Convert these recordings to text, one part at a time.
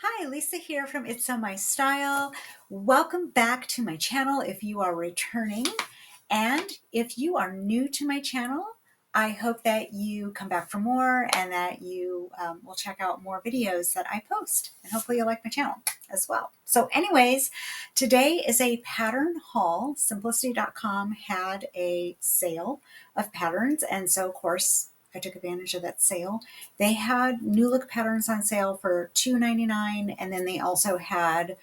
Hi, Lisa here from It's So My Style. Welcome back to my channel if you are returning. And if you are new to my channel, I hope that you come back for more and that you will check out more videos that I post. And hopefully you'll like my channel as well. So anyways, today is a pattern haul. Simplicity.com had a sale of patterns. And so of course, I took advantage of that sale. They had new look patterns on sale for $2.99, and then they also had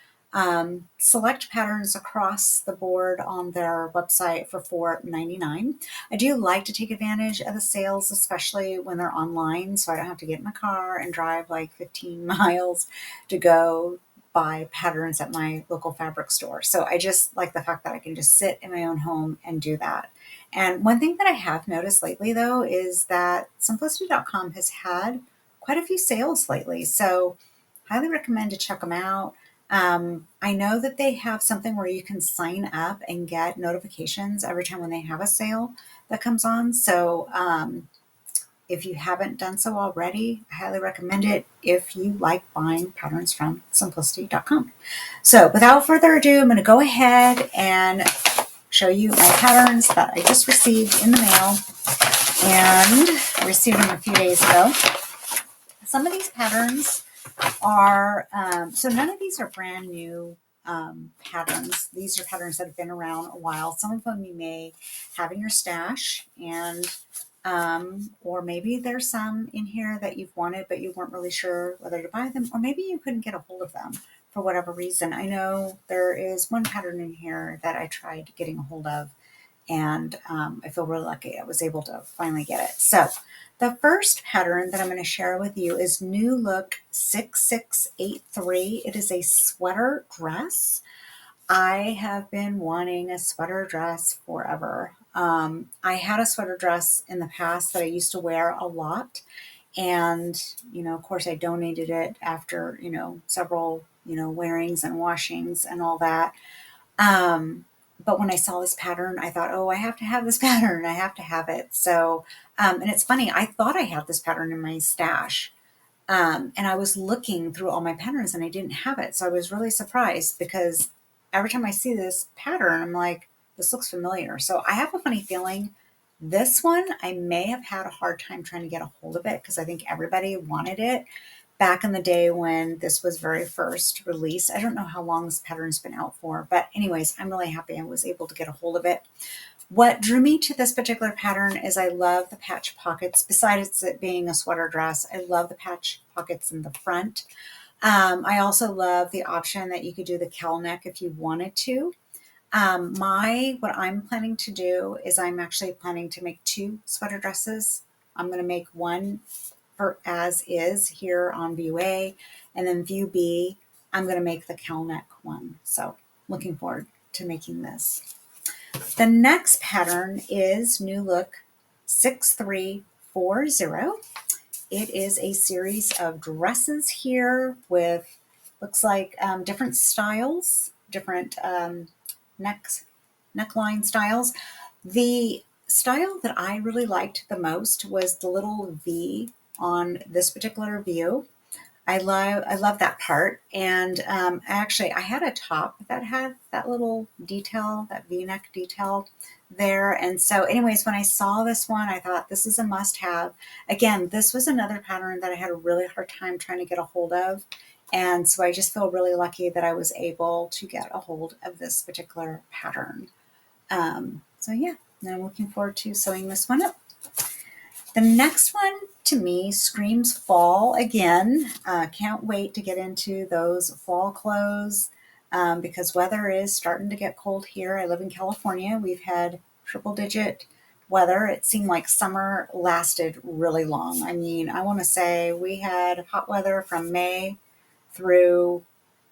select patterns across the board on their website for $4.99. I do like to take advantage of the sales, especially when they're online, so I don't have to get in my car and drive like 15 miles to go buy patterns at my local fabric store. So I just like the fact that I can just sit in my own home and do that. And one thing that I have noticed lately, though, is that Simplicity.com has had quite a few sales lately. So, highly recommend to check them out. I know that they have something where you can sign up and get notifications every time when they have a sale that comes on. So, if you haven't done so already, I highly recommend it if you like buying patterns from Simplicity.com. So, without further ado, I'm going to go ahead and show you my patterns that I just received in the mail, and I received them a few days ago. Some of these patterns are, so none of these are brand new patterns. These are patterns that have been around a while. Some of them you may have in your stash, and or maybe there's some in here that you've wanted but you weren't really sure whether to buy them, or maybe you couldn't get a hold of them for whatever reason. I know there is one pattern in here that I tried getting a hold of, and I feel really lucky I was able to finally get it. So the first pattern that I'm going to share with you is New Look 6683. It is a sweater dress. I have been wanting a sweater dress forever. I had a sweater dress in the past that I used to wear a lot. And, of course, I donated it after, several, wearings and washings and all that. Um, but when I saw this pattern, I thought, oh, I have to have this pattern. I have to have it. So, and it's funny, I thought I had this pattern in my stash. And I was looking through all my patterns and I didn't have it. So I was really surprised because every time I see this pattern, I'm like, this looks familiar. So I have a funny feeling this one, I may have had a hard time trying to get a hold of it because I think everybody wanted it back in the day when this was very first released. I don't know how long this pattern's been out for, but anyways, I'm really happy I was able to get a hold of it. What drew me to this particular pattern is I love the patch pockets. Besides it being a sweater dress, I love the patch pockets in the front. I also love the option that you could do the cowl neck if you wanted to. What I'm planning to do is I'm actually planning to make two sweater dresses. I'm going to make one for as is here on view A, and then view B, I'm going to make the cowl neck one. So looking forward to making this. The next pattern is New Look 6340. It is a series of dresses here with, looks like different styles, different neckline styles. The style that I really liked the most was the little V on this particular view. I love that part. And actually, I had a top that had that little detail, that V-neck detail there. And so, anyways, when I saw this one, I thought this is a must-have. Again, this was another pattern that I had a really hard time trying to get a hold of. And so I just feel really lucky that I was able to get a hold of this particular pattern. So yeah, and I'm looking forward to sewing this one up. The next one to me screams fall again. Can't wait to get into those fall clothes because weather is starting to get cold here. I live in California. We've had triple digit weather. It seemed like summer lasted really long. I mean, I want to say we had hot weather from May through,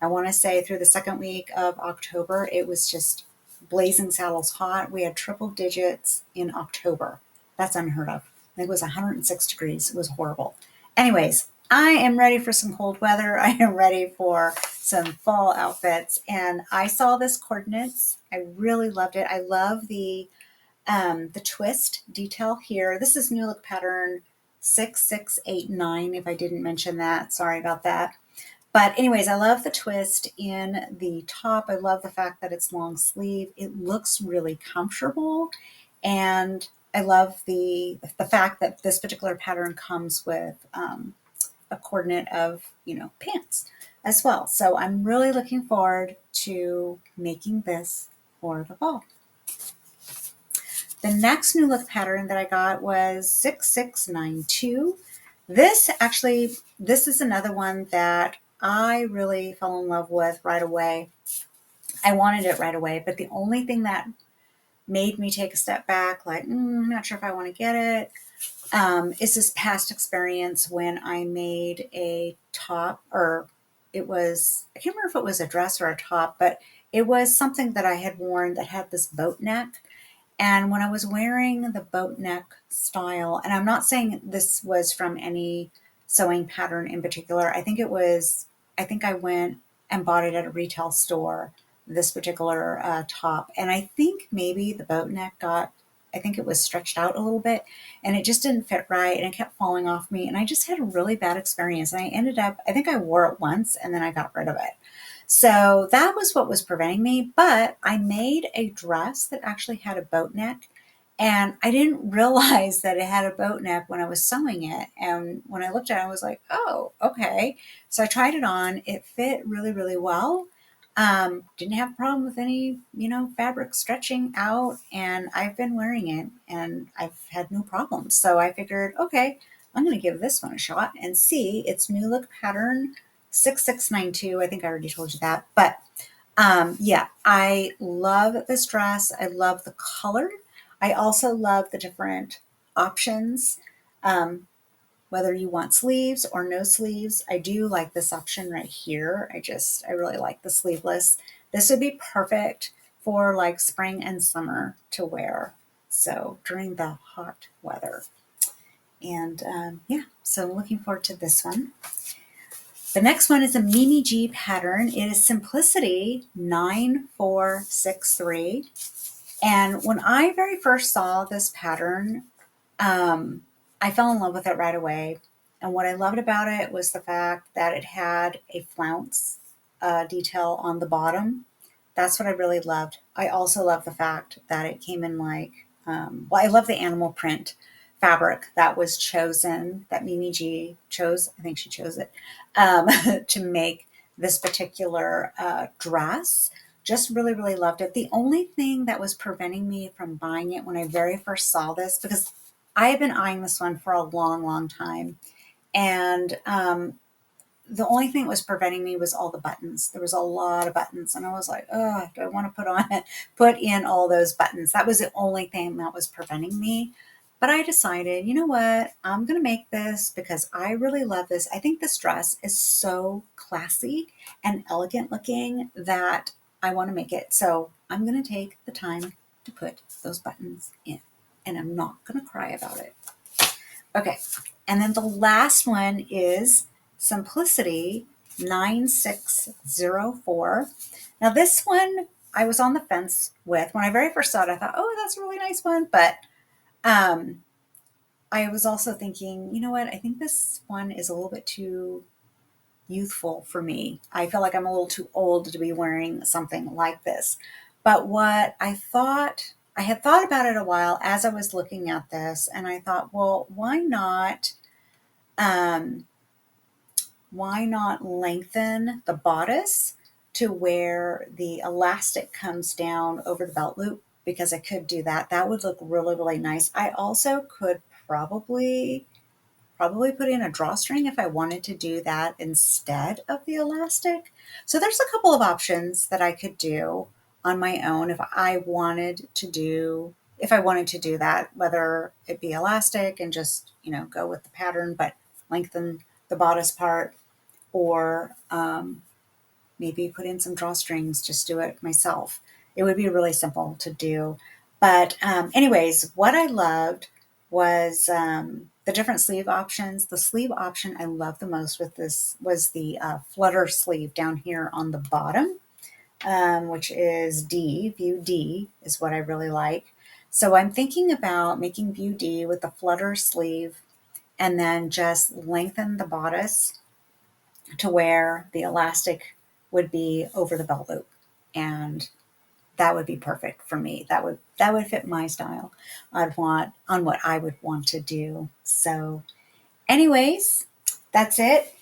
I want to say through the second week of October. It was just blazing saddles hot. We had triple digits in October. That's unheard of. I think it was 106 degrees. It was horrible. Anyways, I am ready for some cold weather. I am ready for some fall outfits. And I saw this coordinates. I really loved it. I love the twist detail here. This is New Look pattern 6689. If I didn't mention that, sorry about that. But anyways, I love the twist in the top. I love the fact that it's long sleeve. It looks really comfortable. And I love the fact that this particular pattern comes with a coordinate of, pants as well. So I'm really looking forward to making this for the fall. The next new look pattern that I got was 6692. This is another one that I really fell in love with right away. I wanted it right away, but the only thing that made me take a step back, like, I'm not sure if I want to get it, is this past experience when I made a top, or I can't remember if it was a dress or a top, but it was something that I had worn that had this boat neck. And when I was wearing the boat neck style, and I'm not saying this was from any sewing pattern in particular, I think I went and bought it at a retail store, this particular top. And I think maybe the boat neck I think it was stretched out a little bit and it just didn't fit right and it kept falling off me. And I just had a really bad experience. And I think I wore it once and then I got rid of it. So that was what was preventing me. But I made a dress that actually had a boat neck. And I didn't realize that it had a boat neck when I was sewing it. And when I looked at it, I was like, oh, okay. So I tried it on. It fit really, really well. Didn't have a problem with any, fabric stretching out. And I've been wearing it and I've had no problems. So I figured, okay, I'm going to give this one a shot and see. It's new look pattern 6692. I think I already told you that. But yeah, I love this dress. I love the color. I also love the different options. Um, whether you want sleeves or no sleeves, I do like this option right here. I really like the sleeveless. This would be perfect for like spring and summer to wear. So during the hot weather. And yeah, so looking forward to this one. The next one is a Mimi G pattern. It is Simplicity 9463. And when I very first saw this pattern, I fell in love with it right away. And what I loved about it was the fact that it had a flounce detail on the bottom. That's what I really loved. I also love the fact that it came in I love the animal print fabric that was chosen, that Mimi G chose. I think she chose it to make this particular dress. Just really, really loved it. The only thing that was preventing me from buying it when I very first saw this, because I have been eyeing this one for a long, long time. And the only thing that was preventing me was all the buttons. There was a lot of buttons, and I was like, oh, do I want to put in all those buttons? That was the only thing that was preventing me. But I decided, you know what? I'm going to make this because I really love this. I think this dress is so classy and elegant looking that I want to make it. So I'm going to take the time to put those buttons in, and I'm not going to cry about it. Okay. And then the last one is Simplicity 9604. Now, this one I was on the fence with. When I very first saw it, I thought, oh, that's a really nice one. But I was also thinking, you know what? I think this one is a little bit too youthful for me. I feel like I'm a little too old to be wearing something like this. But what I had thought about it a while as I was looking at this, and I thought, well, um, why not lengthen the bodice to where the elastic comes down over the belt loop? Because I could do that. That would look really, really nice. I also could probably put in a drawstring if I wanted to do that instead of the elastic. So there's a couple of options that I could do on my own if I wanted to do that, whether it be elastic and just, go with the pattern, but lengthen the bodice part, or maybe put in some drawstrings, just do it myself. It would be really simple to do. But anyways, what I loved was the different sleeve options. The sleeve option I loved the most with this was the flutter sleeve down here on the bottom, which is view D is what I really like. So I'm thinking about making view D with the flutter sleeve and then just lengthen the bodice to where the elastic would be over the belt loop, and that would be perfect for me. That would fit my style. I'd want on what I would want to do. So, anyways, that's it.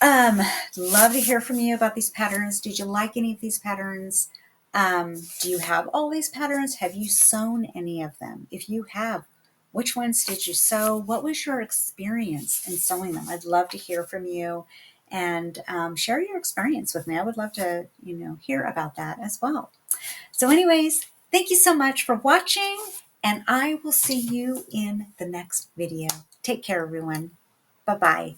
Love to hear from you about these patterns. Did you like any of these patterns? Do you have all these patterns? Have you sewn any of them? If you have, which ones did you sew? What was your experience in sewing them? I'd love to hear from you, and share your experience with me. I would love to, hear about that as well. So, anyways, thank you so much for watching, and I will see you in the next video. Take care, everyone. Bye-bye.